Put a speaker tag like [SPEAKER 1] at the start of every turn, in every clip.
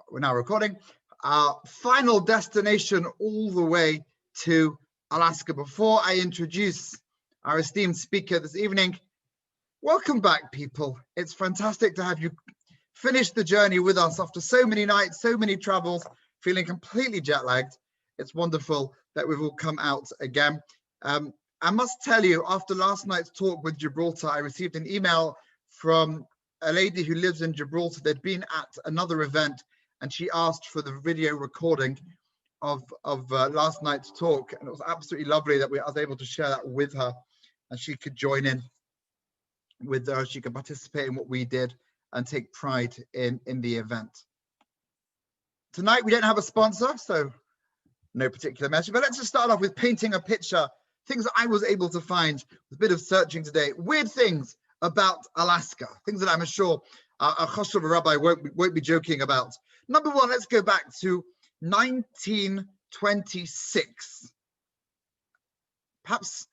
[SPEAKER 1] we're now recording. Our final destination all the way to Alaska. Before I introduce our esteemed speaker this evening, welcome back, people. It's fantastic to have you finish the journey with us after so many nights, so many travels, feeling completely jet lagged. It's wonderful that we've all come out again. I must tell you, after last night's talk with Gibraltar, I received an email from a lady who lives in Gibraltar. They'd been at another event and she asked for the video recording of last night's talk, and it was absolutely lovely that I was able to share that with her and she could join in with her. She could participate in what we did and take pride in the event. Tonight we don't have a sponsor, so no particular message, but let's just start off with painting a picture, things that I was able to find with a bit of searching today, weird things about Alaska, things that I'm sure our Choshev Rabbi won't be joking about. Number one, let's go back to 1926. Perhaps,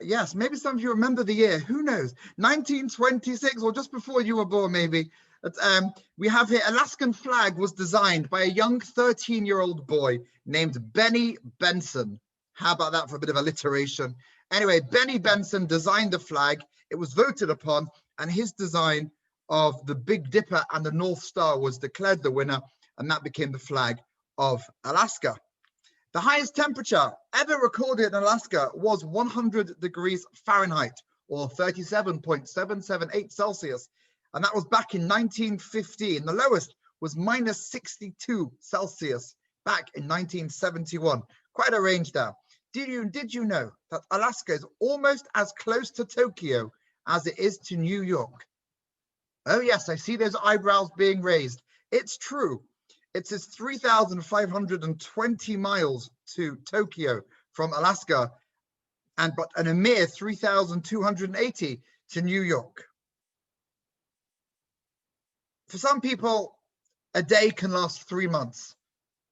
[SPEAKER 1] yes, maybe some of you remember the year, who knows? 1926, or just before you were born, maybe. We have here, Alaskan flag was designed by a young 13-year-old boy named Benny Benson. How about that for a bit of alliteration? Anyway, Benny Benson designed the flag. It was voted upon, and his design of the Big Dipper and the North Star was declared the winner, and that became the flag of Alaska. The highest temperature ever recorded in Alaska was 100 degrees Fahrenheit, or 37.778 Celsius, and that was back in 1915. The lowest was minus 62 Celsius back in 1971. Quite a range there. Did you know that Alaska is almost as close to Tokyo as it is to New York? Oh yes, I see those eyebrows being raised. It's true. It's 3,520 miles to Tokyo from Alaska, and a mere 3,280 to New York. For some people, a day can last 3 months.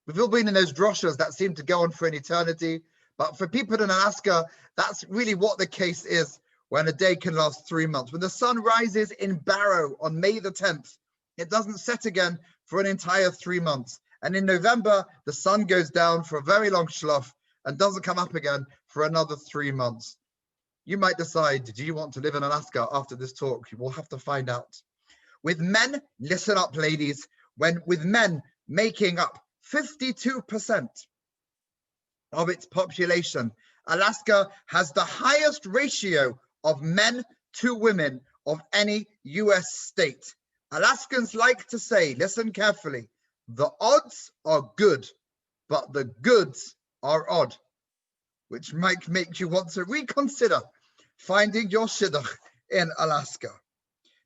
[SPEAKER 1] We've all been in those droshas that seem to go on for an eternity. But for people in Alaska, that's really what the case is when a day can last 3 months. When the sun rises in Barrow on May the 10th, it doesn't set again for an entire 3 months. And in November, the sun goes down for a very long schluff and doesn't come up again for another 3 months. You might decide, do you want to live in Alaska after this talk? We'll have to find out. With men, listen up, ladies, with men making up 52% of its population, Alaska has the highest ratio of men to women of any US state. Alaskans like to say, listen carefully, the odds are good, but the goods are odd, which might make you want to reconsider finding your shidduch in Alaska.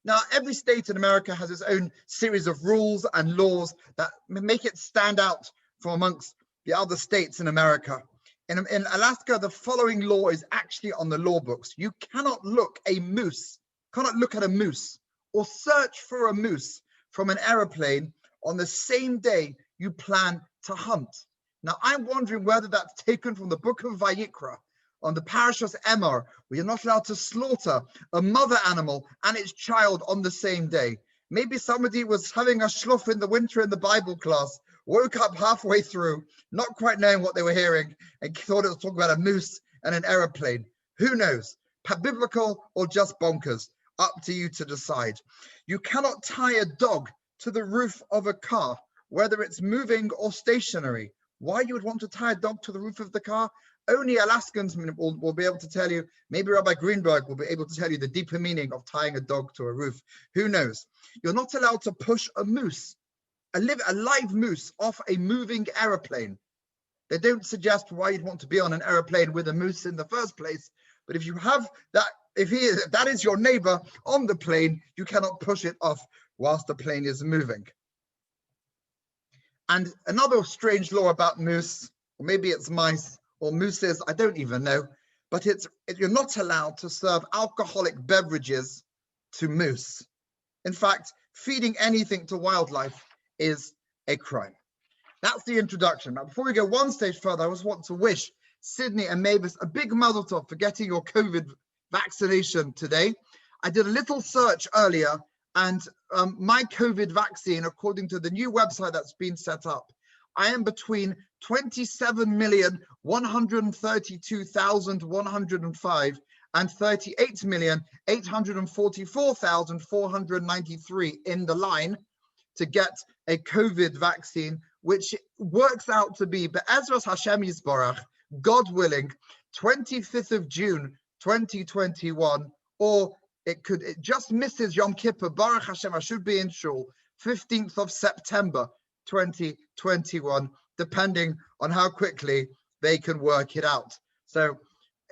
[SPEAKER 1] Now, every state in America has its own series of rules and laws that make it stand out from amongst the other states in America. In Alaska, the following law is actually on the law books. You cannot look at a moose or search for a moose from an aeroplane on the same day you plan to hunt. Now, I'm wondering whether that's taken from the book of Vayikra, on the Parashas Emor, where you're not allowed to slaughter a mother animal and its child on the same day. Maybe somebody was having a shluff in the winter in the Bible class, woke up halfway through, not quite knowing what they were hearing, and thought it was talking about a moose and an aeroplane. Who knows? Biblical or just bonkers? Up to you to decide. You cannot tie a dog to the roof of a car, whether it's moving or stationary. Why you would want to tie a dog to the roof of the car? Only Alaskans will be able to tell you. Maybe Rabbi Greenberg will be able to tell you the deeper meaning of tying a dog to a roof. Who knows? You're not allowed to push a moose, a live moose, off a moving aeroplane. They don't suggest why you'd want to be on an aeroplane with a moose in the first place. But if you have that, if that is your neighbor on the plane, you cannot push it off whilst the plane is moving. And another strange law about moose, or maybe it's mice or mooses, I don't even know, but you're not allowed to serve alcoholic beverages to moose. In fact, feeding anything to wildlife is a crime. That's the introduction. Now, before we go one stage further, I just want to wish Sydney and Mavis a big mazel tov for getting your COVID vaccination today. I did a little search earlier And my COVID vaccine, according to the new website that's been set up, I am between 27,132,105 and 38,844,493 in the line to get a COVID vaccine, which works out to be, Be'ezras Hashem Yisborach, God willing, 25th of June, 2021, or it just misses Yom Kippur, Baruch Hashem, I should be in shul, 15th of September, 2021, depending on how quickly they can work it out. So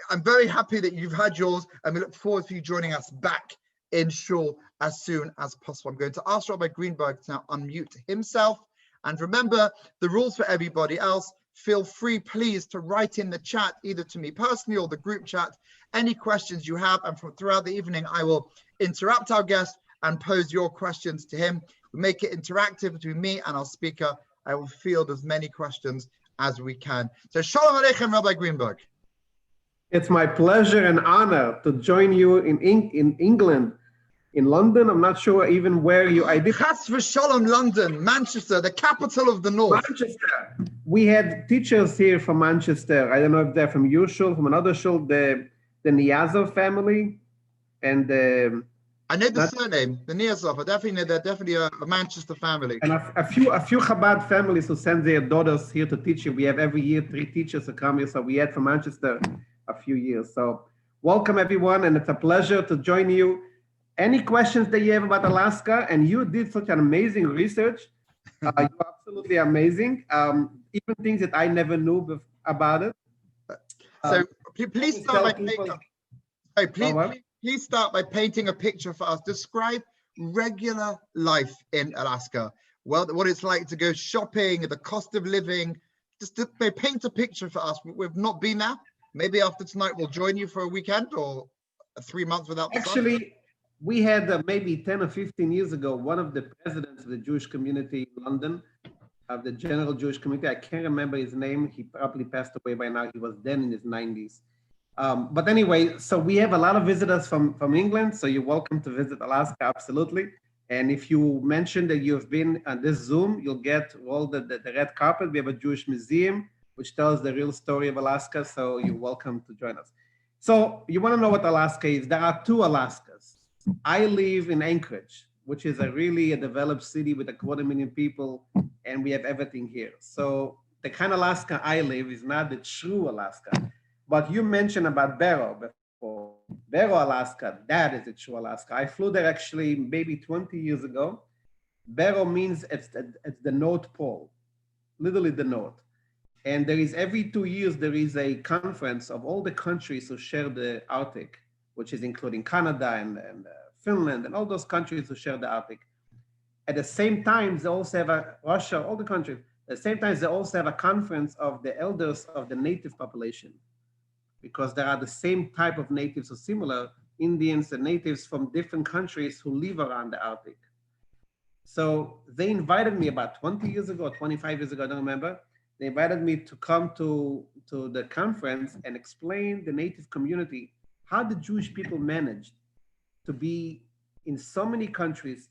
[SPEAKER 1] I'm very happy that you've had yours, and we look forward to you joining us back in shul as soon as possible. I'm going to ask Rabbi Greenberg to now unmute himself. And remember the rules for everybody else. Feel free, please, to write in the chat, either to me personally or the group chat, any questions you have. And throughout the evening, I will interrupt our guest and pose your questions to him. We make it interactive between me and our speaker. I will field as many questions as we can. So Shalom Aleichem, Rabbi Greenberg.
[SPEAKER 2] It's my pleasure and honor to join you in England, in London. I'm not sure even where you. I did.
[SPEAKER 1] Chas v'shalom, London, Manchester, the capital of the north.
[SPEAKER 2] Manchester. We had teachers here from Manchester. I don't know if they're from your shul, from another shul, the Niazov family, and
[SPEAKER 1] I know the surname, the Niazov. I definitely know they're definitely a Manchester family.
[SPEAKER 2] And a few Chabad families who send their daughters here to teach here. We have every year 3 teachers who come here. So we had from Manchester a few years. So welcome everyone, and it's a pleasure to join you. Any questions that you have about Alaska, and you did such an amazing research. You're absolutely amazing. Even things that I never knew about it.
[SPEAKER 1] So please start by please start by painting a picture for us. Describe regular life in Alaska. Well, what it's like to go shopping, the cost of living. Just to paint a picture for us. We've not been there. Maybe after tonight we'll join you for a weekend or 3 months without the sun.
[SPEAKER 2] Actually, we had maybe 10 or 15 years ago, one of the presidents of the Jewish community in London, of the general Jewish community, I can't remember his name. He probably passed away by now. He was then in his 90s. But anyway, so we have a lot of visitors from England. So you're welcome to visit Alaska, absolutely. And if you mention that you've been on this Zoom, you'll get all the red carpet. We have a Jewish museum, which tells the real story of Alaska. So you're welcome to join us. So you want to know what Alaska is. There are 2 Alaskas. I live in Anchorage, which is really a developed city with 250,000 people, and we have everything here. So the kind of Alaska I live is not the true Alaska. But you mentioned about Barrow before. Barrow, Alaska, that is the true Alaska. I flew there actually maybe 20 years ago. Barrow means it's the North Pole, literally the North. And there is every 2 years, there is a conference of all the countries who share the Arctic, which is including Canada and Finland and all those countries who share the Arctic. At the same time, they also have Russia, all the countries. At the same time, they also have a conference of the elders of the native population, because there are the same type of natives or similar Indians and natives from different countries who live around the Arctic. So they invited me about 20 years ago, 25 years ago, I don't remember. They invited me to come to the conference and explain the native community, how the Jewish people managed to be in so many countries,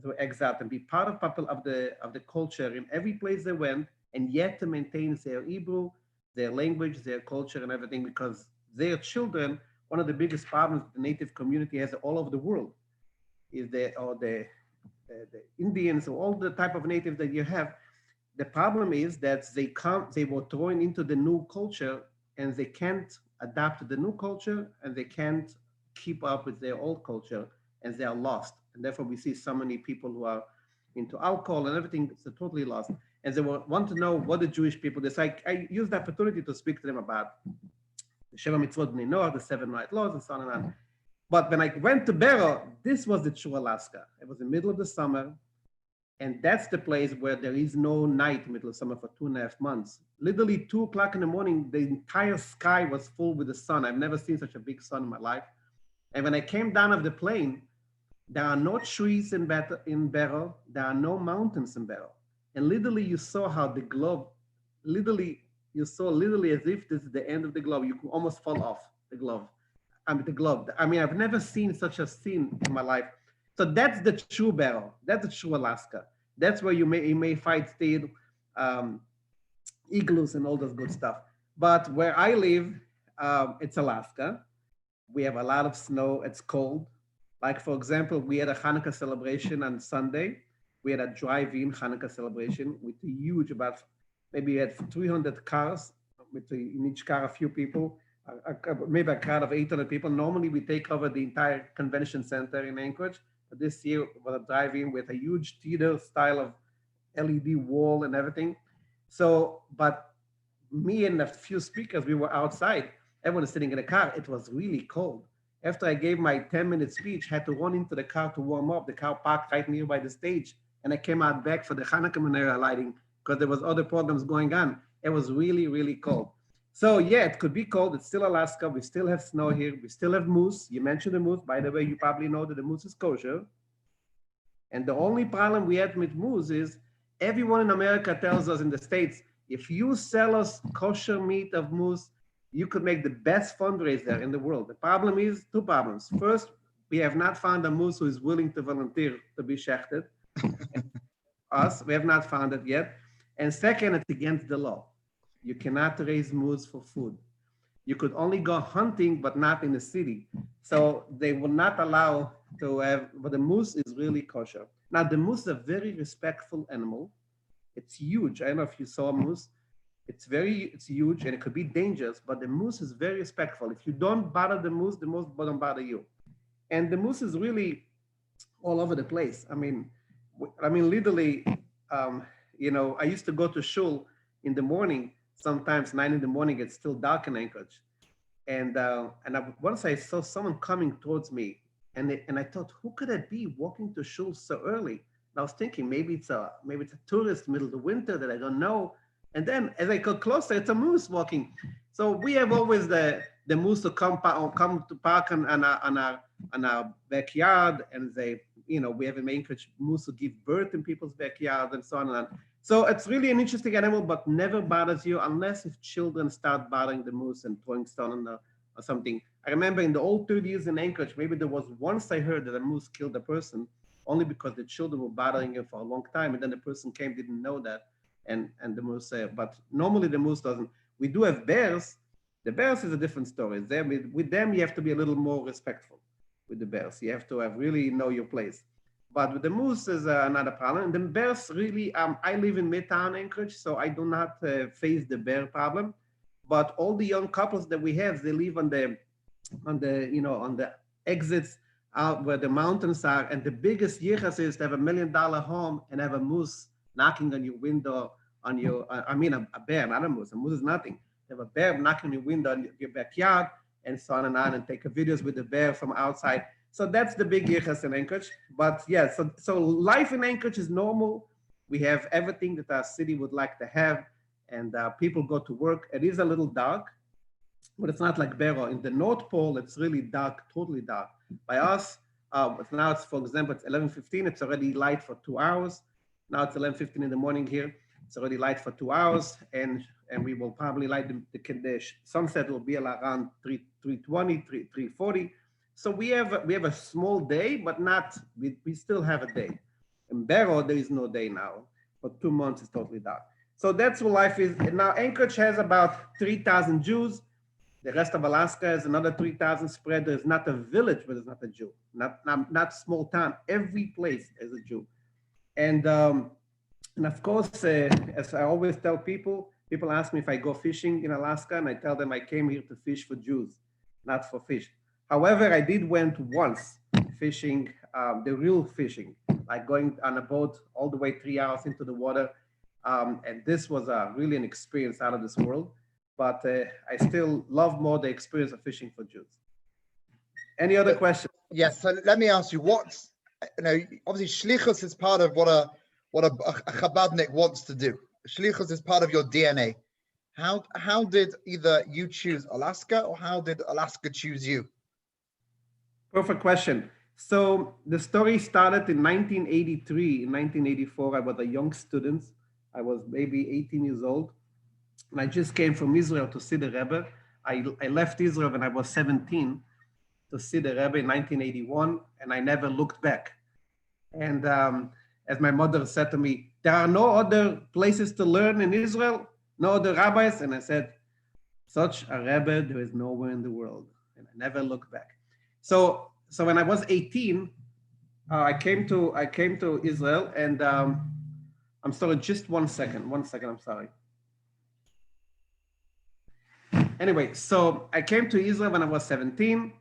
[SPEAKER 2] to exile and be part of the culture in every place they went, and yet to maintain their Hebrew, their language, their culture, and everything, because their children, one of the biggest problems the native community has all over the world is the Indians or all the type of natives that you have. The problem is that they were thrown into the new culture and they can't adapt to the new culture, and they can't keep up with their old culture, and they are lost. And therefore we see so many people who are into alcohol and everything, it's totally lost. And they want to know what the Jewish people decide. I used the opportunity to speak to them about the Sheva Mitzvot Bnei Noach, the 7 right laws, and so on and on. But when I went to Barrow, this was the true Alaska. It was the middle of the summer. And that's the place where there is no night in the middle of summer for 2.5 months. Literally 2 o'clock in the morning, the entire sky was full with the sun. I've never seen such a big sun in my life. And when I came down off the plane, there are no trees in Barrow. There are no mountains in Barrow. And literally you saw how the globe, literally as if this is the end of the globe. You could almost fall off the globe. I mean, I've never seen such a scene in my life. So that's the true barrel. That's the true Alaska. That's where you may find still igloos and all this good stuff. But where I live, it's Alaska. We have a lot of snow. It's cold. Like, for example, we had a Hanukkah celebration on Sunday. We had a drive-in Hanukkah celebration with a huge, maybe we had 300 cars, in each car a few people, maybe a crowd of 800 people. Normally we take over the entire convention center in Anchorage. But this year was a drive-in with a huge theater style of LED wall and everything. So, but me and a few speakers, we were outside. Everyone is sitting in the car. It was really cold. After I gave my 10-minute speech, had to run into the car to warm up. The car parked right nearby the stage. And I came out back for the Hanukkah menorah lighting because there was other programs going on. It was really, really cold. So yeah, it could be cold. It's still Alaska. We still have snow here. We still have moose. You mentioned the moose. By the way, you probably know that the moose is kosher. And the only problem we had with moose is everyone in America tells us in the States, if you sell us kosher meat of moose, you could make the best fundraiser in the world. The problem is two problems. First, we have not found a moose who is willing to volunteer to be shechted. We have not found it yet. And second, it's against the law. You cannot raise moose for food. You could only go hunting, but not in the city. So they will not allow to have, but the moose is really kosher. Now the moose is a very respectful animal. It's huge. I don't know if you saw a moose. It's huge and it could be dangerous, but the moose is very respectful. If you don't bother the moose don't bother you. And the moose is really all over the place. I mean, literally, you know, I used to go to shul in the morning, sometimes 9 in the morning, it's still dark in Anchorage. And once I saw someone coming towards me and I thought, who could it be walking to shul so early? And I was thinking, maybe it's a tourist middle of the winter that I don't know. And then as I got closer, it's a moose walking. So we have always the moose to come to park on our backyard, and they, you know, we have an Anchorage moose who give birth in people's backyard and so on and on. So it's really an interesting animal, but never bothers you unless if children start bothering the moose and throwing stone or something. I remember in the old 30 years in Anchorage, maybe there was once I heard that a moose killed a person only because the children were bothering him for a long time, and then the person came, didn't know that. And the moose, but normally the moose doesn't. We do have bears. The bears is a different story. With them, you have to be a little more respectful with the bears. You have to really know your place. But with the moose is another problem. And the bears really, I live in Midtown Anchorage, so I do not face the bear problem. But all the young couples that we have, they live on the exits out where the mountains are. And the biggest yichus is to have $1 million home and have a moose knocking on your window, a bear, not a moose. A moose is nothing. You have a bear knocking on your window in your backyard and so on, and take videos with the bear from outside. So that's the big yichus in Anchorage. But yeah, so life in Anchorage is normal. We have everything that our city would like to have, and people go to work. It is a little dark, but it's not like Barrow. In the North Pole, it's really dark, totally dark. By us, now it's, for example, it's 11:15. It's already light for 2 hours. Now it's 11:15 in the morning here. It's already light for 2 hours, and we will probably light the sunset will be around 3:20, 3:40. So we have a small day, but not, we still have a day. In Barrow, there is no day now. For 2 months, it's totally dark. So that's what life is. And now Anchorage has about 3,000 Jews. The rest of Alaska is another 3,000 spread. There's not a village where there's not a Jew. Not small town. Every place is a Jew. And of course, as I always tell people ask me if I go fishing in Alaska, and I tell them I came here to fish for Jews, not for fish. However, I did went once fishing, the real fishing, like going on a boat all the way 3 hours into the water. And this was really an experience out of this world. But I still love more the experience of fishing for Jews. Any other questions?
[SPEAKER 1] Yes. So let me ask you, obviously shlichus is part of what a Chabadnik wants to do. Shlichus is part of your DNA. How did either you choose Alaska, or how did Alaska choose you?
[SPEAKER 2] Perfect question. So the story started in 1983. In 1984, I was a young student. I was maybe 18 years old. And I just came from Israel to see the Rebbe. I left Israel when I was 17 to see the Rebbe in 1981, and I never looked back. And as my mother said to me, there are no other places to learn in Israel, no other rabbis. And I said, such a Rebbe, there is nowhere in the world. And I never looked back. So when I was 18, I came to Israel, and I'm sorry, just 1 second, I'm sorry. Anyway, so I came to Israel when I was 17,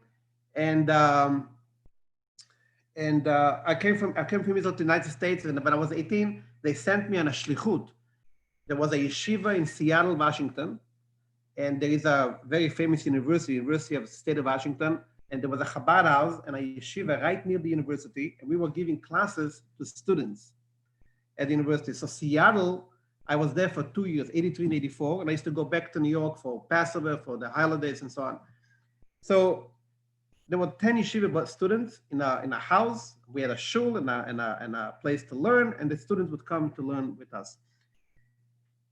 [SPEAKER 2] and I came from Israel to the United States, and when I was 18, they sent me on a shlichut. There was a yeshiva in Seattle, Washington, and there is a very famous University of the State of Washington, and there was a Chabad house and a yeshiva right near the university, and we were giving classes to students at the university. So Seattle, I was there for 2 years, 83 and 84, and I used to go back to New York for Passover, for the holidays and so on. So there were 10 yeshiva students in a house. We had a shul and a place to learn, and the students would come to learn with us.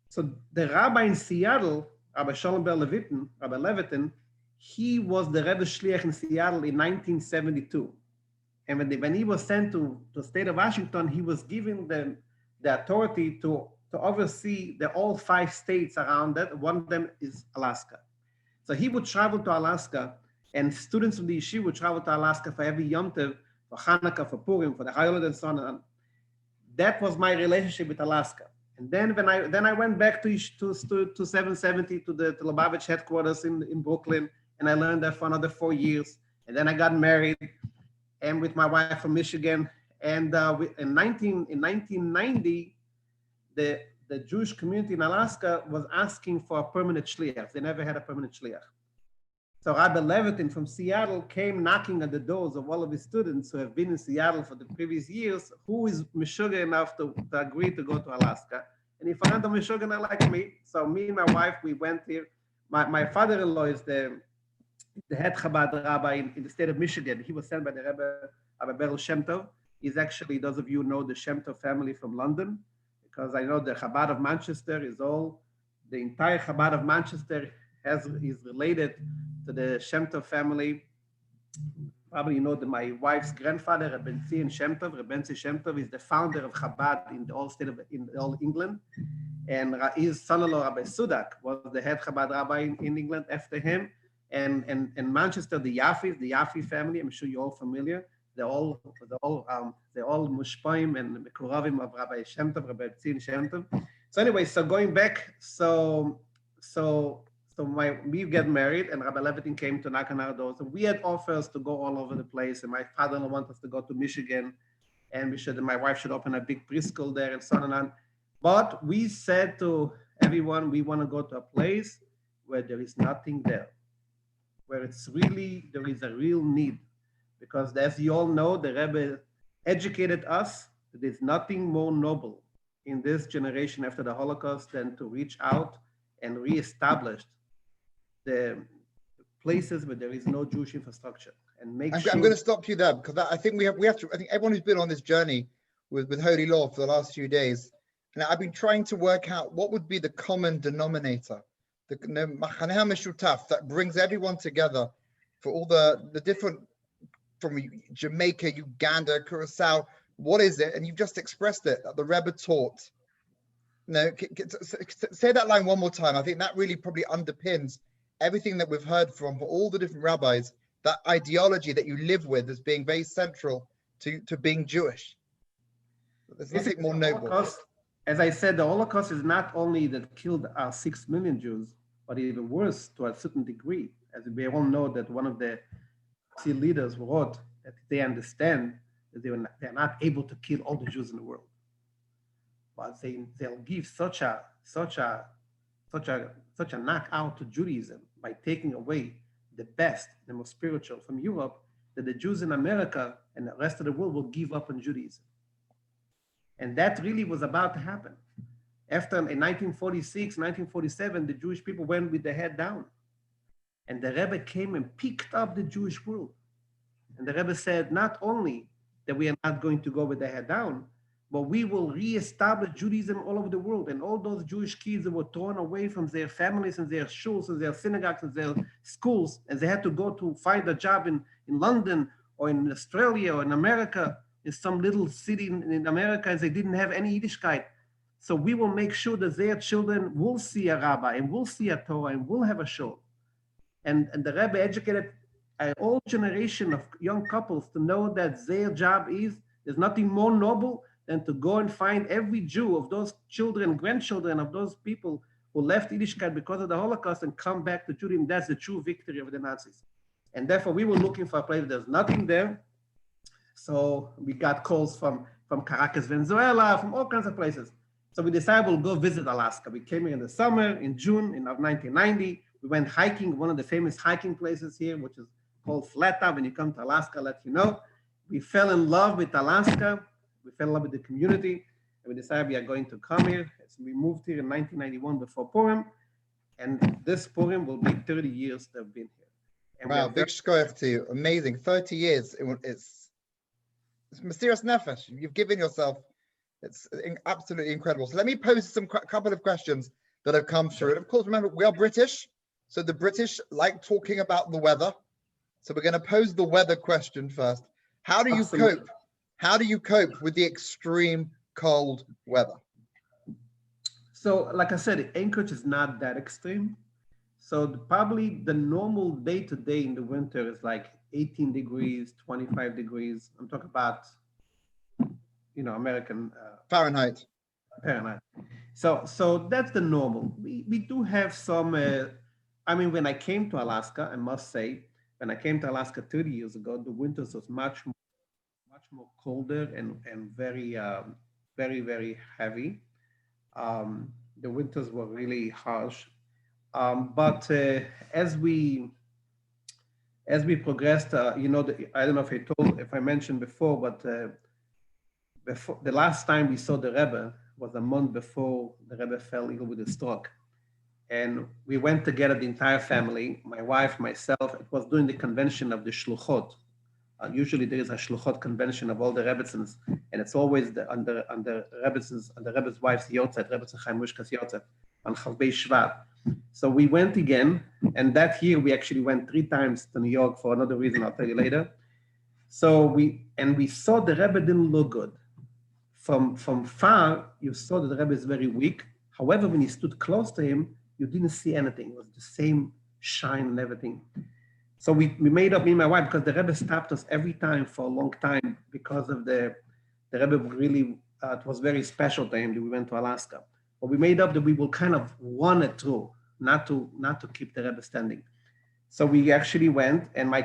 [SPEAKER 2] So the rabbi in Seattle, Rabbi Shalom Ber Levitin, he was the Rebbe Shliach in Seattle in 1972. And when he was sent to the state of Washington, he was given the authority to oversee all 5 states around that. One of them is Alaska. So he would travel to Alaska, and students from the yeshiva would travel to Alaska for every Yom Tov, for Hanukkah, for Purim, for the holidays, and so on. That was my relationship with Alaska. And then when I went back to 770 to the Lubavitch headquarters in Brooklyn, and I learned there for another 4 years. And then I got married, and with my wife from Michigan. And in 1990, the Jewish community in Alaska was asking for a permanent shliach. They never had a permanent shliach. So Rabbi Levitin from Seattle came knocking at the doors of all of his students who have been in Seattle for the previous years, who is Meshuggah enough to agree to go to Alaska. And he found a Meshuggah like me. So me and my wife, we went here. My father-in-law is the head Chabad rabbi in the state of Michigan. He was sent by the Rabbi Berel Shem Tov. He's actually, those of you know the Shem Tov family from London, because I know the Chabad of Manchester the entire Chabad of Manchester is related to the Shem Tov family. Probably you know that my wife's grandfather, Rabbi Tzion Shem Tov, Rabbi Tzion Shem Tov, is the founder of Chabad in all England. And his son-in-law, Rabbi Sudak, was the head Chabad rabbi in England after him. And Manchester, the Yaffe family, I'm sure you're all familiar. They're all mushpaim and mekuravim of Rabbi Shem Tov, Rabbi Tzion Shem Tov. So anyway, so going back, we get married, and Rabbi Levitin came to knock on our doors. And we had offers to go all over the place, and my father-in-law wanted us to go to Michigan, and my wife should open a big preschool there, and so on and on. But we said to everyone, we want to go to a place where there is nothing there, where there is a real need. Because as you all know, the Rebbe educated us that there's nothing more noble in this generation after the Holocaust than to reach out and reestablish the places where there is no Jewish infrastructure and make sure.
[SPEAKER 1] I'm going to stop you there, because I think we have to. I think everyone who's been on this journey with Holy Law for the last few days, and I've been trying to work out what would be the common denominator, the Machaneh Meshutaf that brings everyone together for all the different, from Jamaica, Uganda, Curacao. What is it? And you've just expressed it, that the Rebbe taught. No, say that line one more time. I think that really probably underpins everything that we've heard from all the different rabbis, that ideology that you live with as being very central to being Jewish. There's nothing more noble.
[SPEAKER 2] As I said, the Holocaust is not only that killed 6 million Jews, but even worse to a certain degree. As we all know that one of the key leaders wrote that they understand that they're not able to kill all the Jews in the world. But they'll give such a knockout to Judaism by taking away the best, the most spiritual from Europe, that the Jews in America and the rest of the world will give up on Judaism. And that really was about to happen. After in 1946, 1947, the Jewish people went with their head down. And the Rebbe came and picked up the Jewish world. And the Rebbe said, not only that we are not going to go with the head down, but we will reestablish Judaism all over the world. And all those Jewish kids that were torn away from their families and their shuls and their synagogues and their schools, and they had to go to find a job in London or in Australia or in America in some little city in America, and they didn't have any Yiddishkeit. So we will make sure that their children will see a rabbi and will see a Torah and will have a shul. And the Rebbe educated a whole generation of young couples to know that their job is, there's nothing more noble than to go and find every Jew of those children, grandchildren of those people who left Yiddishkeit because of the Holocaust and come back to Judaism. That's the true victory of the Nazis. And therefore we were looking for a place, there's nothing there. So we got calls from Caracas, Venezuela, from all kinds of places. So we decided we'll go visit Alaska. We came here in the summer, in June of 1990. We went hiking, one of the famous hiking places here, which is called Fletta. When you come to Alaska, I'll let you know. We fell in love with Alaska. We fell in love with the community. And we decided we are going to come here. So we moved here in 1991 before Purim. And this Purim will be 30 years that we've been here. And
[SPEAKER 1] wow, big shkoyach to you. Amazing. 30 years. It's Mesiras Nefesh. You've given yourself. It's absolutely incredible. So let me pose couple of questions that have come through. And of course, remember, we are British. So the British like talking about the weather. So we're going to pose the weather question first. How do you cope? How do you cope with the extreme cold weather?
[SPEAKER 2] So like I said, Anchorage is not that extreme. So probably the normal day-to-day in the winter is like 18 degrees, 25 degrees. I'm talking about, American
[SPEAKER 1] Fahrenheit.
[SPEAKER 2] So that's the normal. We do have some, when I came to Alaska, I must say, when I came to Alaska 30 years ago, the winters was much more colder and very, very, very heavy. The winters were really harsh. But as we progressed, I don't know if I mentioned before, but before the last time we saw the Rebbe was a month before the Rebbe fell ill with a stroke. And we went together, the entire family, my wife, myself. It was during the convention of the Shluchot. Usually there is a Shluchot convention of all the Rebbetzins, and it's always on the Rebbe's wife's Yotzet, Rebbetzin Chaim Rishkas Yotzet, on Chavbei Shvat. So we went again, and that year we actually went 3 times to New York for another reason I'll tell you later. So we saw the Rebbe didn't look good. From far, you saw that the Rebbe is very weak. However, when you stood close to him, you didn't see anything. It was the same shine and everything. So we made up, me and my wife, because the Rebbe stopped us every time for a long time because of the Rebbe really, it was very special to him that we went to Alaska. But we made up that we will kind of run it through, not to keep the Rebbe standing. So we actually went, and my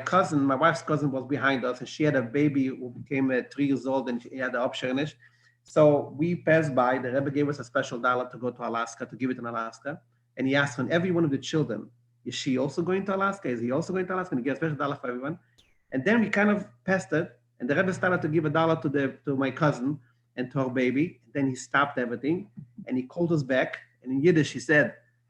[SPEAKER 2] wife's cousin was behind us, and she had a baby who became 3 years old, and she had the Opsherish. So we passed by, the Rebbe gave us a special $1 to go to Alaska, to give it in Alaska. And he asked on every one of the children, is she also going to Alaska? Is he also going to Alaska? And he gave a special $1 for everyone. And then we kind of passed it, and the Rebbe started to give $1 to my cousin and to her baby. And then he stopped everything, and he called us back. And in Yiddish,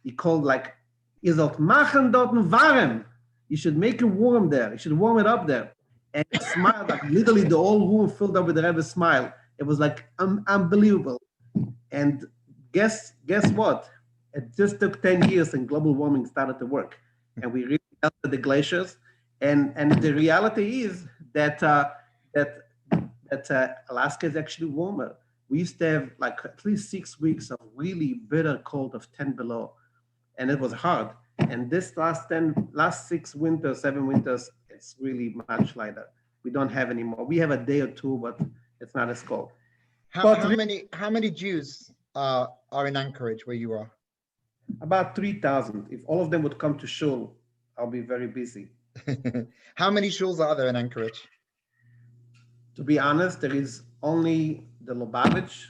[SPEAKER 2] he called like, "Ihr sollt machen dorten warm." You should make it warm there. You should warm it up there. And he smiled, like literally the whole room filled up with the Rebbe's smile. It was like unbelievable. And guess what? It just took 10 years and global warming started to work. And we really melted the glaciers. And the reality is that Alaska is actually warmer. We used to have like at least 6 weeks of really bitter cold of 10 below. And it was hard. And this last 7 winters, it's really much lighter. We don't have anymore. We have a day or two, but it's not as cold.
[SPEAKER 1] How many Jews are in Anchorage where you are?
[SPEAKER 2] About 3,000. If all of them would come to shul, I'll be very busy.
[SPEAKER 1] How many shuls are there in Anchorage?
[SPEAKER 2] To be honest, there is only the Lubavitch.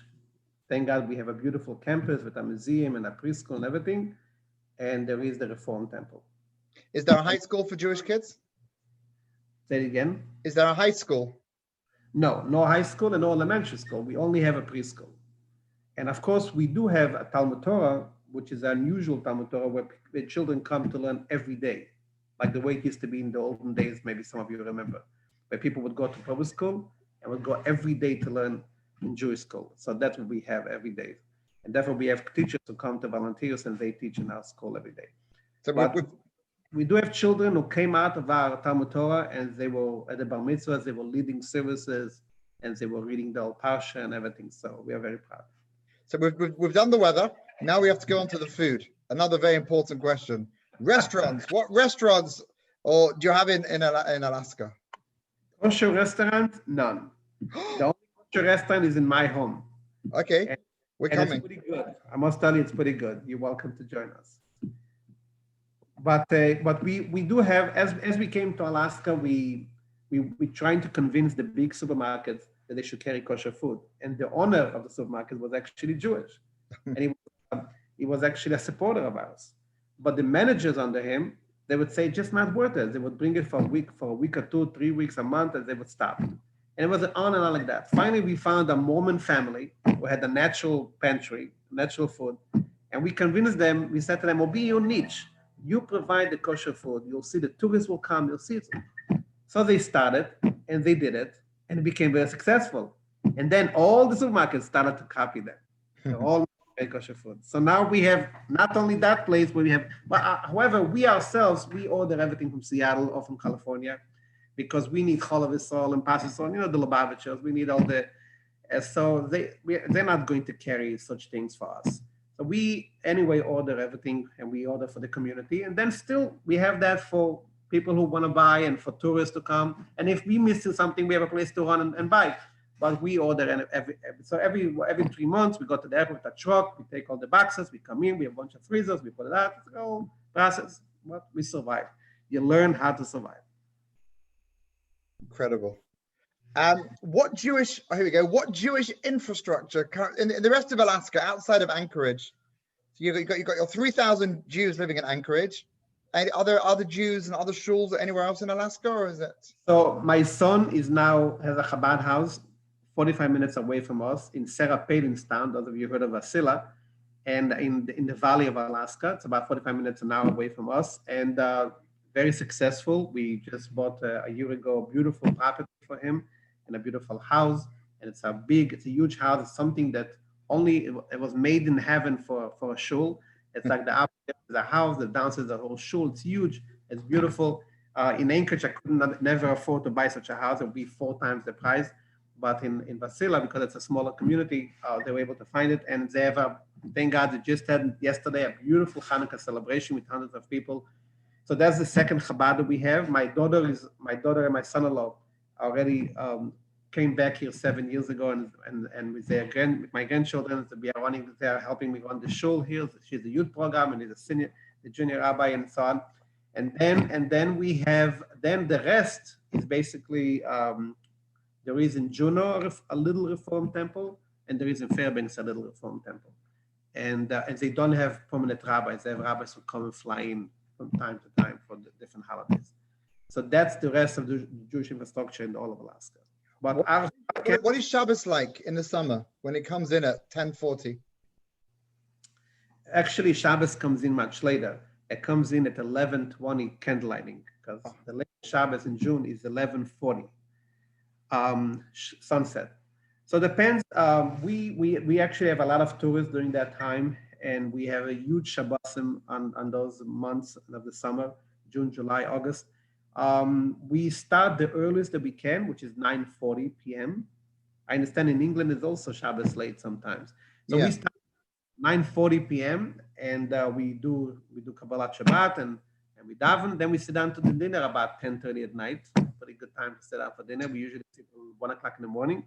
[SPEAKER 2] Thank God we have a beautiful campus with a museum and a preschool and everything. And there is the Reform Temple.
[SPEAKER 1] Is there a high school for Jewish kids?
[SPEAKER 2] Say it again.
[SPEAKER 1] Is there a high school?
[SPEAKER 2] No high school and no elementary school. We only have a preschool. And of course, we do have a Talmud Torah, which is an unusual Talmud Torah where children come to learn every day, like the way it used to be in the olden days, maybe some of you remember, where people would go to public school and would go every day to learn in Jewish school. So that's what we have every day. And therefore, we have teachers who come to volunteers and they teach in our school every day.
[SPEAKER 1] So
[SPEAKER 2] we do have children who came out of our Talmud Torah and they were at the Bar Mitzvahs, they were leading services, and they were reading the old Parsha and everything. So we are very proud.
[SPEAKER 1] So we've done the weather. Now we have to go on to the food. Another very important question. Restaurants. What restaurants or do you have in Alaska?
[SPEAKER 2] Kosher restaurant? None. The only kosher restaurant is in my home.
[SPEAKER 1] Okay, we're
[SPEAKER 2] And
[SPEAKER 1] coming.
[SPEAKER 2] it's pretty good. I must tell you, it's pretty good. You're welcome to join us. But we do have, as we came to Alaska, we trying to convince the big supermarkets that they should carry kosher food. And the owner of the supermarket was actually Jewish, and he was actually a supporter of ours. But the managers under him, they would say just not worth it. They would bring it for a week or 2, 3 weeks, a month, and they would stop. And it was on and on like that. Finally, we found a Mormon family who had a natural pantry, natural food, and we convinced them. We said to them, "Well, be your niche. You provide the kosher food. You'll see the tourists will come. You'll see it." So they started, and they did it, and it became very successful. And then all the supermarkets started to copy them. They're all kosher food. So now we have not only that place, but we have, but however, we ourselves, we order everything from Seattle or from California because we need Cholav Yisrael and Passover, the Lubavitchers, we need all the, so they're not going to carry such things for us. So we anyway order everything and we order for the community. And then still we have that for people who want to buy and for tourists to come. And if we miss something, we have a place to run and buy. But we order every 3 months, we go to the airport with a truck, we take all the boxes, we come in, we have a bunch of freezers, we put it out, it's a whole process. But we survive. You learn how to survive.
[SPEAKER 1] Incredible. What Jewish infrastructure in the rest of Alaska outside of Anchorage? So you got your 3,000 Jews living in Anchorage. And are there other Jews and other shuls anywhere else in Alaska, or is it?
[SPEAKER 2] So my son has a Chabad house 45 minutes away from us in Sarah Palin's town. Those of you heard of Wasilla, and in the Valley of Alaska. It's about 45 minutes an hour away from us, and very successful. We just bought a year ago a beautiful property for him and a beautiful house, and it's a huge house. It's something that it was made in heaven for a shul. It's like the upstairs is a house, the downstairs is a whole shul. It's huge. It's beautiful. In Anchorage, I could never afford to buy such a house. It would be 4 times the price. But in Wasilla, because it's a smaller community, they were able to find it. And they have thank God, they just had yesterday a beautiful Hanukkah celebration with hundreds of people. So that's the second Chabad that we have. My daughter and my son-in-law already came back here 7 years ago, and with my grandchildren, they are helping me run the shul here. She's a youth program, and he's the junior rabbi, and so on. And then we have the rest is basically there is in Juneau a little Reform temple, and there is in Fairbanks a little Reform temple, and they don't have permanent rabbis. They have rabbis who come and fly in from time to time for the different holidays. So that's the rest of the Jewish infrastructure in all of Alaska. But
[SPEAKER 1] what is Shabbos like in the summer when it comes in at 10:40?
[SPEAKER 2] Actually, Shabbos comes in much later. It comes in at 11:20 candle lighting, because the late Shabbos in June is 11:40 sunset. So it depends. We actually have a lot of tourists during that time, and we have a huge Shabbosim on those months of the summer, June, July, August. We start the earliest that we can, which is 9:40 p.m. I understand in England is also Shabbos late sometimes. So we start 9:40 p.m. and we do Kabbalat Shabbat and we daven. Then we sit down to the dinner about 10:30 at night. Pretty good time to sit down for dinner. We usually sit till 1 o'clock in the morning.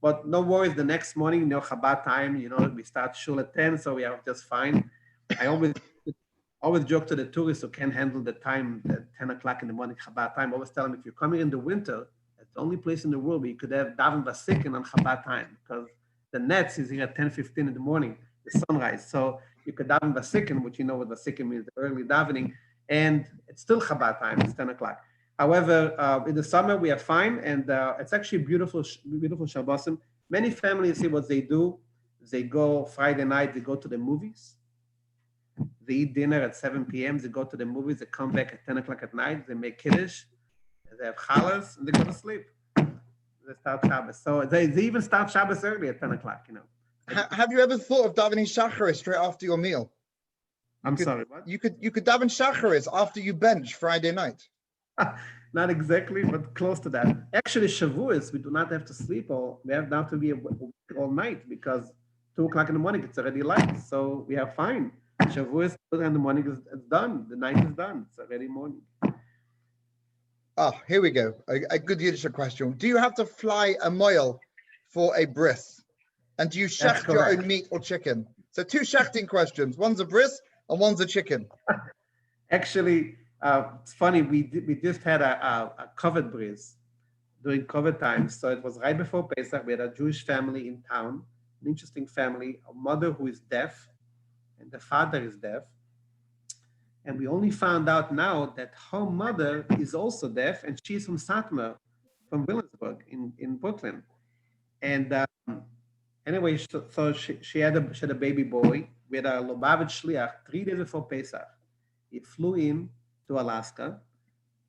[SPEAKER 2] But no worries, the next morning, Chabad time, we start shul at 10, so we are just fine. I always joke to the tourists who can't handle the time, at 10 o'clock in the morning, Chabad time. I always tell them, if you're coming in the winter, it's the only place in the world where you could have daven vasikin on Chabad time, because the Nets is here at 10:15 in the morning, the sunrise. So you could daven vasikin, which you know what vasikin means, the early davening, and it's still Chabad time, it's 10 o'clock. However, in the summer, we are fine, and it's actually beautiful Shabbosim. Many families see what they do. They go Friday night, they go to the movies. They eat dinner at 7 p.m. They go to the movies. They come back at 10 o'clock at night. They make Kiddush. They have challahs, and they go to sleep. They start Shabbos. So they even start Shabbos early at 10 o'clock,
[SPEAKER 1] Have you ever thought of davening Shacharis straight after your meal?
[SPEAKER 2] Sorry, what?
[SPEAKER 1] You could daven Shacharis after you bench Friday night.
[SPEAKER 2] Not exactly, but close to that. Actually, Shavuos, we do not have to sleep all. We have not to be awake all night because 2 o'clock in the morning it's already light, so we are fine. Shavuos 2 in the morning is it's done. The night is done. It's already morning.
[SPEAKER 1] Ah, here we go. A good Yiddish question. Do you have to fly a mile for a bris? And do you
[SPEAKER 2] That's
[SPEAKER 1] shecht your
[SPEAKER 2] correct.
[SPEAKER 1] own meat or chicken? So 2 shechting questions. One's a bris and one's a chicken.
[SPEAKER 2] Actually, it's funny. We just had a covered bris during COVID times. So it was right before Pesach. We had a Jewish family in town, an interesting family, a mother who is deaf, and the father is deaf. And we only found out now that her mother is also deaf, and she's from Satmar, from Williamsburg in Brooklyn. And anyway, so she had a baby boy. We had a Lubavitch Shliach 3 days before Pesach. He flew in to Alaska,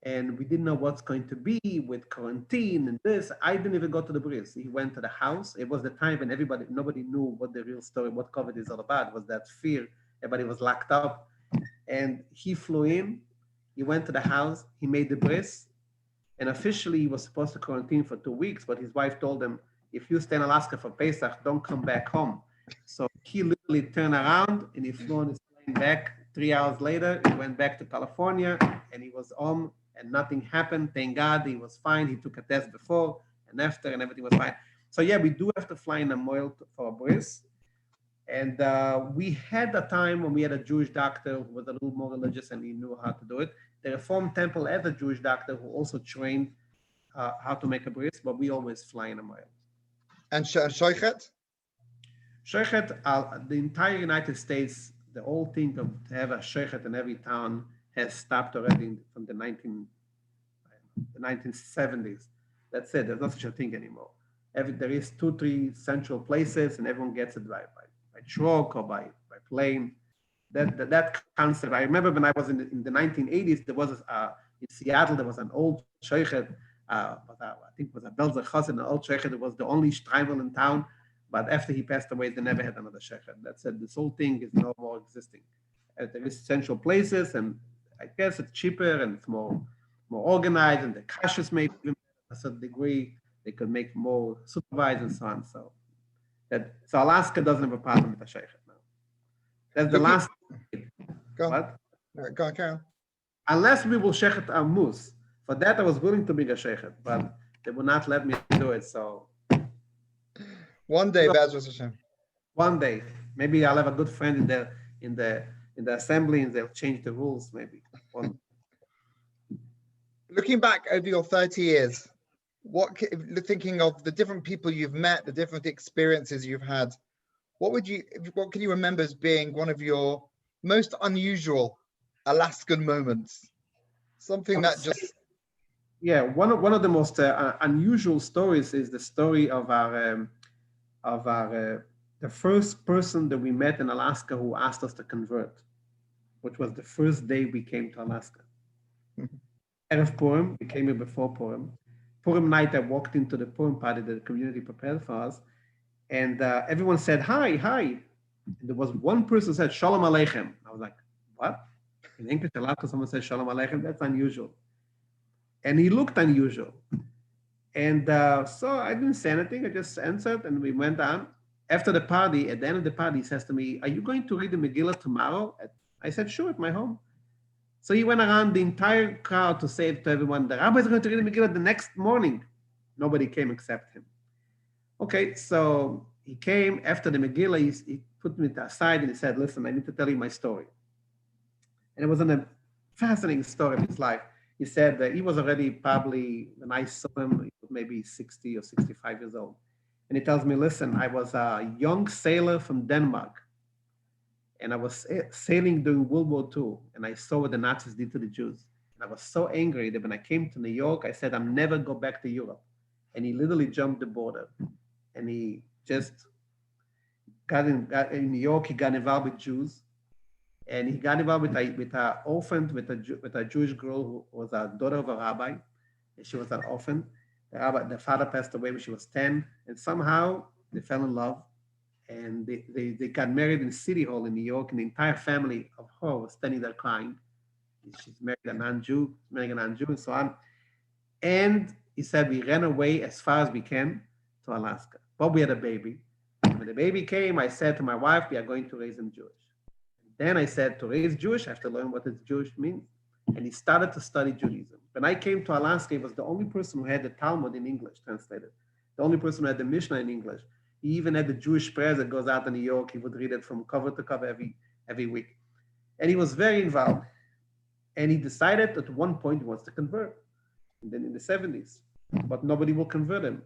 [SPEAKER 2] and we didn't know what's going to be with quarantine and this. I didn't even go to the bris. He went to the house. It was the time when nobody knew what the real story, what COVID is all about. It was that fear. Everybody was locked up. And he flew in, he went to the house, he made the bris, and officially he was supposed to quarantine for 2 weeks, but his wife told him, if you stay in Alaska for Pesach, don't come back home. So he literally turned around and he flew on his plane back. 3 hours later, he went back to California and he was home and nothing happened. Thank God he was fine. He took a test before and after and everything was fine. So yeah, we do have to fly in a mile for a bris. And we had a time when we had a Jewish doctor who was a little more religious and he knew how to do it. The Reform Temple had a Jewish doctor who also trained how to make a bris, but we always fly in a mile.
[SPEAKER 1] And shoichet?
[SPEAKER 2] Shoichet, the entire United States, the whole thing of to have a shoichet in every town has stopped already from the 1970s. That's it. There's no such a thing anymore. There is 2-3 central places, and everyone gets it by truck or by plane. That concept. I remember when I was in the 1980s, there was in Seattle there was an old shoichet. I think it was a Belzer Chassid, an old shoichet. It was the only shtreimel in town. But after he passed away, they never had another shoichet. That said, this whole thing is no more existing. There is central places, and I guess it's cheaper and it's more organized, and the kashrus maybe to a certain degree. They could make more supervised and so on. So Alaska doesn't have a problem with the shoichet now. That's the last.
[SPEAKER 1] Go on.
[SPEAKER 2] What?
[SPEAKER 1] Go on, carry on.
[SPEAKER 2] Unless we will shechet our moose. For that, I was willing to be a shechet, but they would not let me do it. So
[SPEAKER 1] one day, Bezras Hashem.
[SPEAKER 2] One day, maybe I'll have a good friend in the assembly, and they'll change the rules. Maybe.
[SPEAKER 1] Looking back over your 30 years, thinking of the different people you've met, the different experiences you've had, what can you remember as being one of your most unusual Alaskan moments? Something that just...
[SPEAKER 2] Yeah, one of the most unusual stories is the story of the first person that we met in Alaska who asked us to convert, which was the first day we came to Alaska. Erev Purim, we came here before Purim. Purim night, I walked into the Purim party that the community prepared for us, and everyone said, hi. And there was one person who said, Shalom Aleichem. I was like, what? In English, Alaska, someone says Shalom Aleichem? That's unusual. And he looked unusual. And so I didn't say anything. I just answered, and we went on. After the party, at the end of the party, he says to me, are you going to read the Megillah tomorrow? I said, sure, at my home. So he went around the entire crowd to say to everyone, the rabbi is going to read the Megillah the next morning. Nobody came except him. Okay, so he came after the Megillah. He put me aside and he said, listen, I need to tell you my story. And it was a fascinating story of his life. He said that he was already probably, when I saw him, he was maybe 60 or 65 years old. And he tells me, listen, I was a young sailor from Denmark. And I was sailing during World War II. And I saw what the Nazis did to the Jews. And I was so angry that when I came to New York, I said, I'll never go back to Europe. And he literally jumped the border. And he just got in New York, he got involved with Jews. And he got involved with an orphan, with a Jewish girl who was a daughter of a rabbi. And she was an orphan. The father passed away when she was 10. And somehow they fell in love. And they got married in City Hall in New York. And the entire family of her was standing there crying. She's married a non-Jew, and so on. And he said, we ran away as far as we can to Alaska. But we had a baby. When the baby came, I said to my wife, we are going to raise him Jewish. Then I said, to raise Jewish, I have to learn what is Jewish means. And he started to study Judaism. When I came to Alaska, he was the only person who had the Talmud in English translated, the only person who had the Mishnah in English. He even had the Jewish prayers that goes out in New York. He would read it from cover to cover every week. And he was very involved. And he decided at one point he wants to convert. And then in the 70s, but nobody will convert him.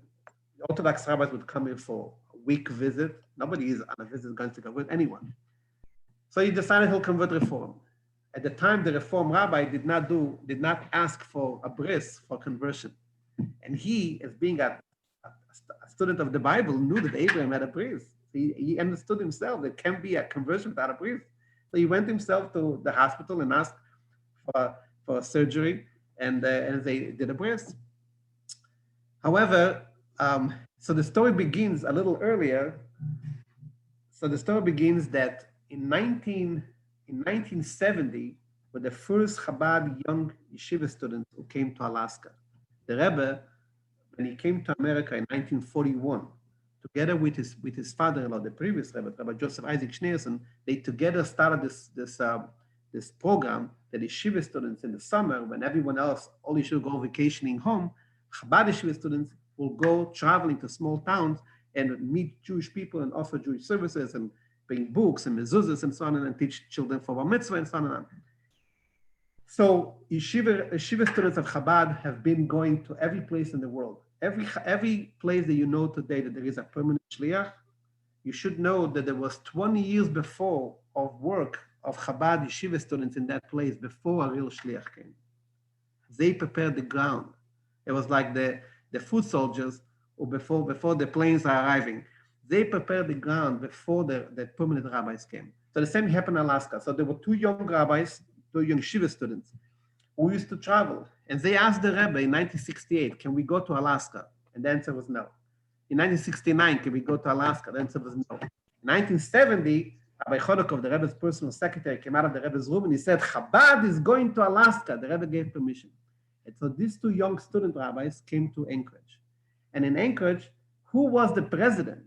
[SPEAKER 2] The Orthodox rabbis would come in for a week visit. Nobody is on a visit going to convert anyone. So he decided he'll convert Reform. At the time, the Reform rabbi did not ask for a bris for conversion. And he, as being a student of the Bible, knew that Abraham had a bris. He understood himself there can be a conversion without a bris. So he went himself to the hospital and asked for a surgery, and they did a bris. However, so the story begins a little earlier. So the story begins that in 1970, with the first Chabad young yeshiva students who came to Alaska. The Rebbe, when he came to America in 1941, together with his father-in-law, the previous Rebbe, Rabbi Joseph Isaac Schneerson, they together started this program that yeshiva students in the summer, when everyone else, all yeshiva go vacationing home, Chabad yeshiva students will go traveling to small towns and meet Jewish people and offer Jewish services and bring books and mezuzahs and so on, and teach children for bar mitzvah and so on and on. So yeshiva students of Chabad have been going to every place in the world. Every place that you know today that there is a permanent shliach, you should know that there was 20 years before of work of Chabad yeshiva students in that place before a real shliach came. They prepared the ground. It was like the foot soldiers, or before the planes are arriving. They prepared the ground before the permanent rabbis came. So the same happened in Alaska. So there were two young rabbis, two young yeshiva students who used to travel. And they asked the Rebbe in 1968, can we go to Alaska? And the answer was no. In 1969, can we go to Alaska? The answer was no. In 1970, Rabbi Chodakov, the Rebbe's personal secretary, came out of the Rebbe's room and he said, Chabad is going to Alaska. The Rebbe gave permission. And so these two young student rabbis came to Anchorage. And in Anchorage, who was the president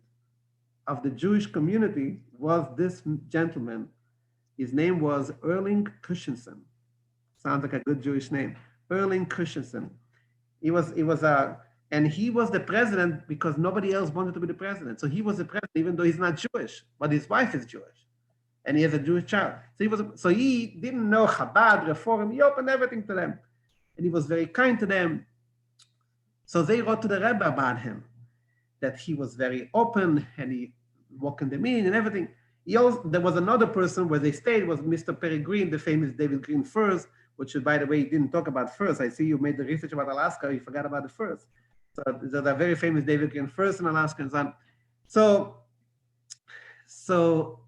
[SPEAKER 2] of the Jewish community was this gentleman. His name was Erling Christensen. Sounds like a good Jewish name. Erling Christensen. He was the president because nobody else wanted to be the president. So he was the president, even though he's not Jewish, but his wife is Jewish, and he has a Jewish child. So he didn't know Chabad, Reform. He opened everything to them, and he was very kind to them. So they wrote to the Rebbe about him, that he was very open and he welcomed them in and everything. There was another person where they stayed, was Mr. Peregrine, the famous David Green furs, which, by the way, you didn't talk about furs. I see you made the research about Alaska, you forgot about the furs. So there's a very famous David Green furs in Alaska and so on. So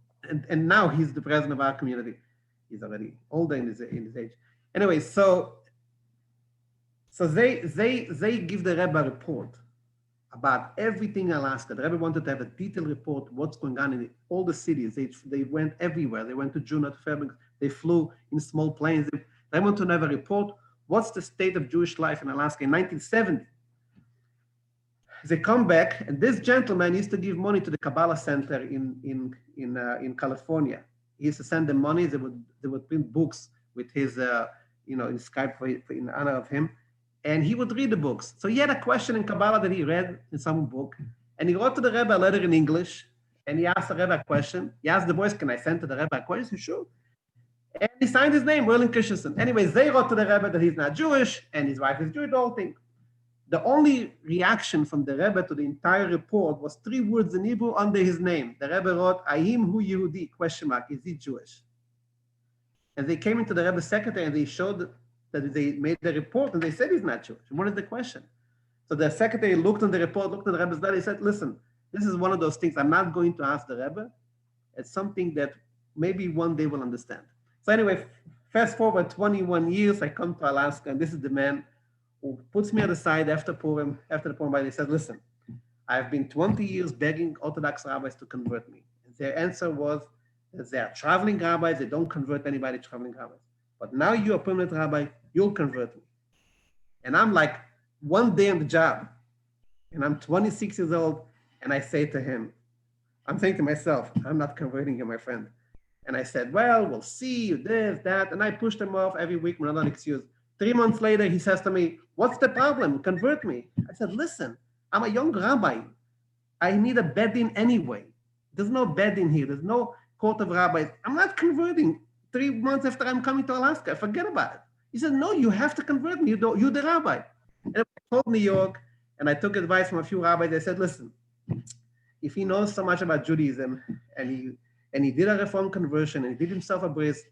[SPEAKER 2] now he's the president of our community. He's already older in his age. Anyway, so they give the Rebbe a report about everything in Alaska. The Rebbe wanted to have a detailed report, what's going on in all the cities. They went everywhere. They went to Juneau, to Fairbanks. They flew in small planes. They wanted to have a report. What's the state of Jewish life in Alaska in 1970? They come back, and this gentleman used to give money to the Kabbalah Center in California. He used to send them money. They would print books with his inscribed in honor of him. And he would read the books. So he had a question in Kabbalah that he read in some book. And he wrote to the Rebbe a letter in English. And he asked the Rebbe a question. He asked the boys, can I send to the Rebbe a question? Sure. And he signed his name, Erling Christensen. Anyways, they wrote to the Rebbe that he's not Jewish and his wife is Jewish, the whole thing. The only reaction from the Rebbe to the entire report was 3 words in Hebrew under his name. The Rebbe wrote, Ayim hu Yehudi, ? Is he Jewish? And they came into the Rebbe's secretary and they showed that they made the report and they said he's not Jewish. What is the question? So the secretary looked on the report, looked at the Rebbe's letter, he said, listen, this is one of those things I'm not going to ask the Rebbe. It's something that maybe one day we'll understand. So anyway, fast forward 21 years, I come to Alaska, and this is the man who puts me on the side after the Purim, he said, listen, I've been 20 years begging Orthodox rabbis to convert me. And their answer was that they are traveling rabbis, they don't convert anybody traveling rabbis. But now you're a permanent rabbi, you'll convert me. And I'm like, one day on the job, and I'm 26 years old, and I say to him, I'm saying to myself, I'm not converting you, my friend. And I said, well, we'll see, you this, that. And I pushed him off every week with another excuse. 3 months later, he says to me, what's the problem? Convert me. I said, listen, I'm a young rabbi. I need a bed-in anyway. There's no bed-in here. There's no court of rabbis. I'm not converting 3 months after I'm coming to Alaska. Forget about it. He said, no, you have to convert me. You're the rabbi. And I called New York, and I took advice from a few rabbis. I said, listen, if he knows so much about Judaism, and he did a Reform conversion, and he did himself a bris,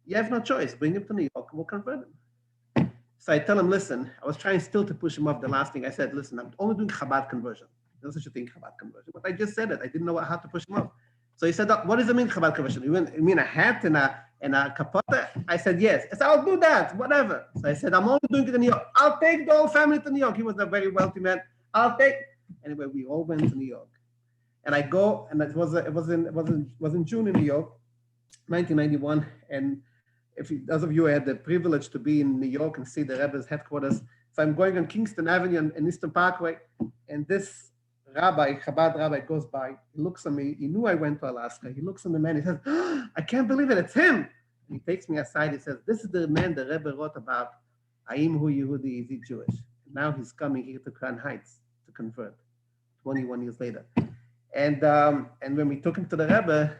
[SPEAKER 2] you have no choice. Bring him to New York, and we'll convert him. So I tell him, listen, I was trying still to push him off the last thing. I said, listen, I'm only doing Chabad conversion. There's such a thing, Chabad conversion. But I just said it. I didn't know how to push him off. So he said, what does it mean, Chabad conversion? You mean a hat and a kapota? I said, yes. I said, I'll do that, whatever. So I said, I'm only doing it in New York. I'll take the whole family to New York. He was a very wealthy man. I'll take. Anyway, we all went to New York. And I go, and it was in June in New York, 1991. And those of you who had the privilege to be in New York and see the Rebbe's headquarters, so I'm going on Kingston Avenue and Eastern Parkway, and this rabbi, Chabad rabbi, goes by. He looks at me. He knew I went to Alaska. He looks at the man. He says, oh, I can't believe it. It's him. And he takes me aside. He says, this is the man the Rebbe wrote about. Aim hu Yehudi, is he Jewish? And now he's coming here to Crown Heights to convert 21 years later. And when we took him to the Rebbe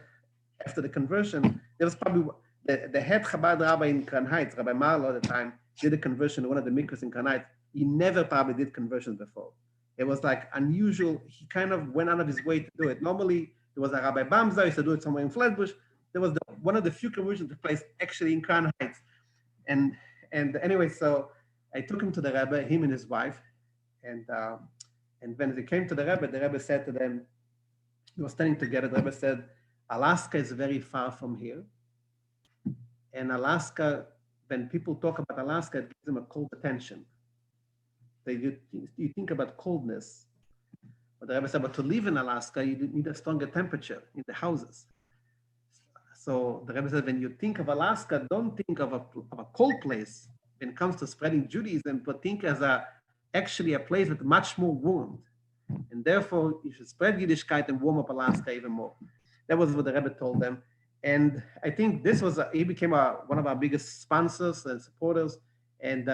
[SPEAKER 2] after the conversion, there was probably the head Chabad rabbi in Crown Heights, Rabbi Marlow at the time, did a conversion in one of the mikvahs in Crown Heights. He never probably did conversions before. It was like unusual. He kind of went out of his way to do it. Normally, there was a Rabbi Bamza, he used to do it somewhere in Flatbush. There was one of the few conversions that took place actually in Crown Heights. And anyway, so I took him to the Rebbe, him and his wife. And when they came to the Rebbe said to them, we were standing together, the Rebbe said, Alaska is very far from here. And Alaska, when people talk about Alaska, it gives them a cold attention. You think about coldness. But the Rebbe said, but to live in Alaska, you need a stronger temperature in the houses. So the Rebbe said, when you think of Alaska, don't think of a cold place when it comes to spreading Judaism, but think as actually a place with much more warmth. And therefore, you should spread Yiddishkeit and warm up Alaska even more. That was what the Rebbe told them. And I think this was, he became one of our biggest sponsors and supporters. And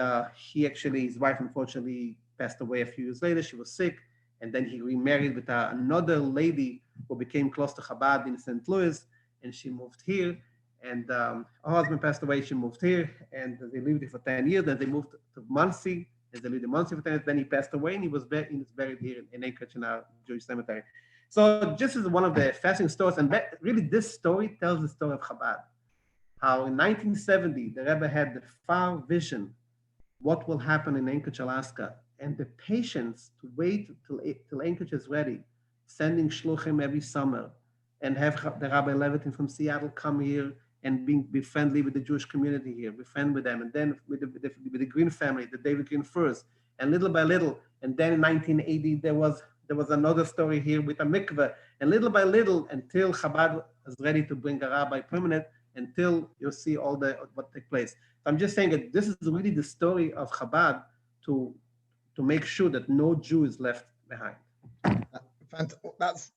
[SPEAKER 2] his wife unfortunately passed away a few years later. She was sick. And then he remarried with another lady who became close to Chabad in St. Louis. And she moved here. And her husband passed away. She moved here. And they lived here for 10 years. Then they moved to Muncie. As they lived in Muncie for 10 years. Then he passed away. And he was buried here in Anchorage in our Jewish cemetery. So this is one of the fascinating stories. And really, this story tells the story of Chabad. How in 1970, the Rebbe had the far vision, what will happen in Anchorage, Alaska, and the patience to wait till Anchorage is ready, sending shluchim every summer, and have the Rabbi Levitin from Seattle come here and be friendly with the Jewish community here, be friendly with them, and then with the Green family, the David Green first, and little by little, and then in 1980, there was another story here with a mikveh, and little by little, until Chabad is ready to bring a rabbi permanent, until you see all what take place. I'm just saying that this is really the story of Chabad to make sure that no Jew is left behind.
[SPEAKER 1] That's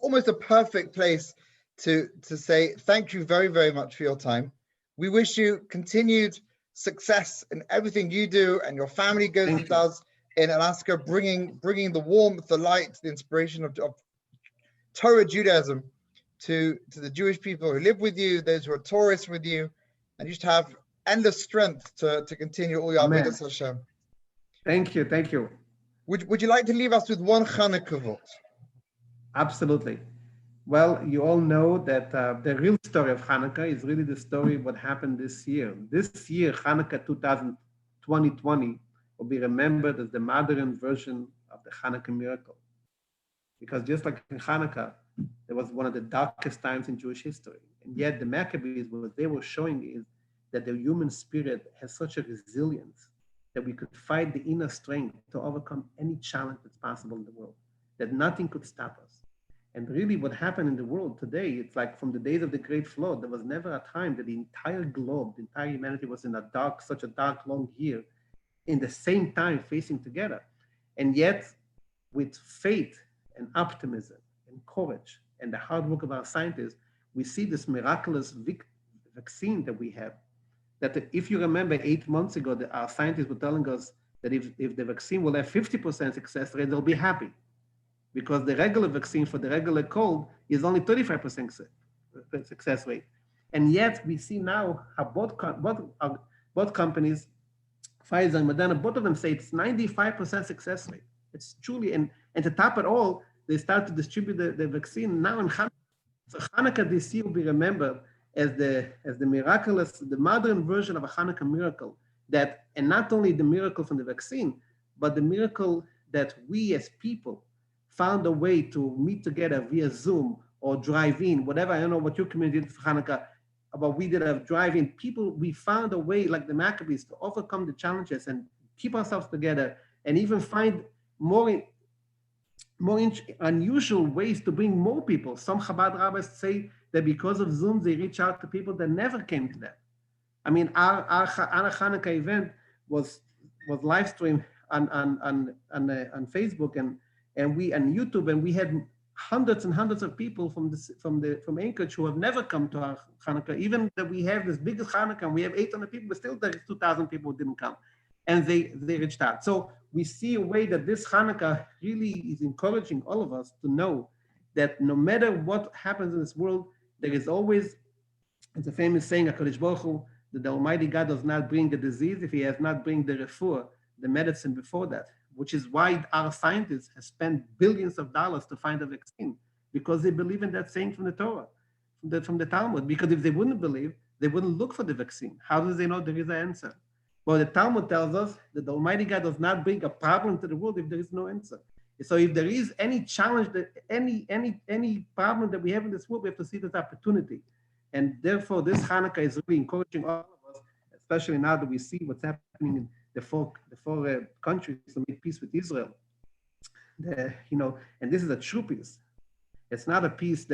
[SPEAKER 1] almost a perfect place to say thank you very, very much for your time. We wish you continued success in everything you do and your family goes and does in Alaska, bringing the warmth, the light, the inspiration of Torah Judaism to the Jewish people who live with you, those who are tourists with you, and you just have endless strength to continue all your Avodas Hashem.
[SPEAKER 2] Thank you.
[SPEAKER 1] Would you like to leave us with one Chanukah vort?
[SPEAKER 2] Absolutely. Well, you all know that the real story of Hanukkah is really the story of what happened this year. This year, Hanukkah 2020 will be remembered as the modern version of the Hanukkah miracle. Because just like in Hanukkah, there was one of the darkest times in Jewish history. And yet the Maccabees, what they were showing is that the human spirit has such a resilience that we could fight the inner strength to overcome any challenge that's possible in the world, that nothing could stop us. And really what happened in the world today, it's like from the days of the Great Flood, there was never a time that the entire globe, the entire humanity was in such a dark, long year. in the same time facing together. And yet, with faith and optimism and courage and the hard work of our scientists, we see this miraculous vaccine that we have. That if you remember 8 months ago, that our scientists were telling us that if the vaccine will have 50% success rate, they'll be happy. Because the regular vaccine for the regular cold is only 35% success rate. And yet we see now how both companies, Pfizer and Moderna, both of them say it's 95% success rate. It's truly, and to top it all, they start to distribute the vaccine now in Hanukkah. So Hanukkah this year will be remembered as the miraculous, the modern version of a Hanukkah miracle. That, and not only the miracle from the vaccine, but the miracle that we as people found a way to meet together via Zoom or drive-in, whatever. I don't know what your community did for Hanukkah, but we did a drive-in. People, we found a way, like the Maccabees, to overcome the challenges and keep ourselves together, and even find more unusual ways to bring more people. Some Chabad rabbis say that because of Zoom, they reach out to people that never came to them. I mean, our Hanukkah event was live streamed on Facebook and YouTube, and we had hundreds and hundreds of people from Anchorage who have never come to our Hanukkah. Even that we have this biggest Hanukkah, and we have 800 people, but still there's 2,000 people who didn't come, and they reached out. So we see a way that this Hanukkah really is encouraging all of us to know that no matter what happens in this world, there is always, it's a famous saying, HaKadosh Baruch Hu, that the Almighty God does not bring the disease if He has not bring the refuah, the medicine before that, which is why our scientists have spent billions of dollars to find a vaccine, because they believe in that saying from the Torah, from the Talmud. Because if they wouldn't believe, they wouldn't look for the vaccine. How do they know there is an answer? Well, the Talmud tells us that the Almighty God does not bring a problem to the world if there is no answer. So if there is any challenge, that any problem that we have in this world, we have to see this opportunity. And therefore, this Hanukkah is really encouraging all of us, especially now that we see what's happening in the four countries to make peace with Israel. And this is a true peace. It's not a peace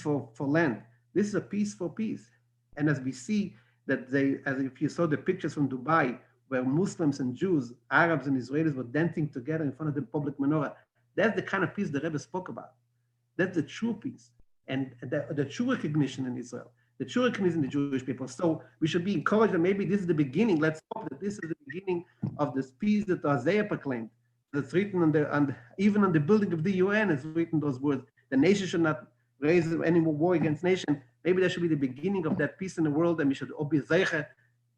[SPEAKER 2] for land. This is a peace for peace. And as we see that as if you saw the pictures from Dubai, where Muslims and Jews, Arabs and Israelis were dancing together in front of the public menorah, that's the kind of peace the Rebbe spoke about. That's the true peace. And the true recognition in Israel, the true recognition in the Jewish people. So we should be encouraged that maybe this is the beginning. Let's hope that this is the beginning of this peace that Isaiah proclaimed. That's written even on the building of the UN is written those words. The nation should not raise any more war against nation. Maybe that should be the beginning of that peace in the world, and we should all be zeicher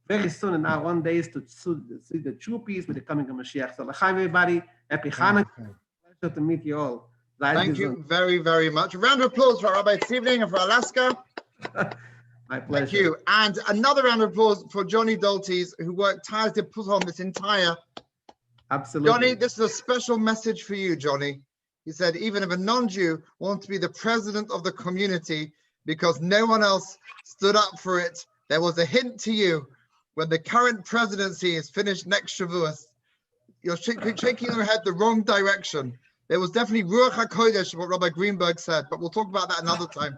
[SPEAKER 2] very soon in our 1 days to see the true peace with the coming of Mashiach. So l'chaim everybody, happy Hanukkah. Pleasure to meet you all.
[SPEAKER 1] Thank you very, very much. A round of applause for Rabbi Tzivling and for Alaska.
[SPEAKER 2] My pleasure.
[SPEAKER 1] Thank you. And another round of applause for Johnny Daltes, who worked tirelessly to put on this entire.
[SPEAKER 2] Absolutely.
[SPEAKER 1] Johnny, this is a special message for you, Johnny. He said, even if a non-Jew wants to be the president of the community because no one else stood up for it, there was a hint to you when the current presidency is finished next Shavuos. You're shaking your head the wrong direction. There was definitely Ruach HaKodesh, what Rabbi Greenberg said, but we'll talk about that another time.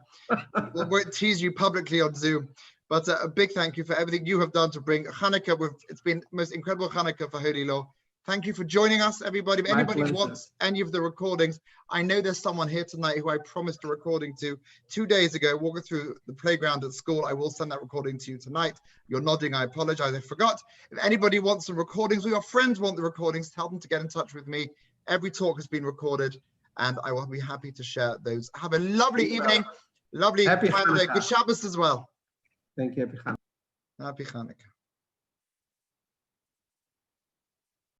[SPEAKER 1] We won't tease you publicly on Zoom. But a big thank you for everything you have done to bring Hanukkah. It's been the most incredible Hanukkah for Holy Law. Thank you for joining us, everybody. If anybody wants any of the recordings, I know there's someone here tonight who I promised a recording to 2 days ago, walking through the playground at school. I will send that recording to you tonight. You're nodding, I apologize, I forgot. If anybody wants some recordings or your friends want the recordings, tell them to get in touch with me. Every talk has been recorded, and I will be happy to share those. Have a lovely evening, lovely time of day. Good Shabbos as well.
[SPEAKER 2] Thank you.
[SPEAKER 1] Happy Hanukkah.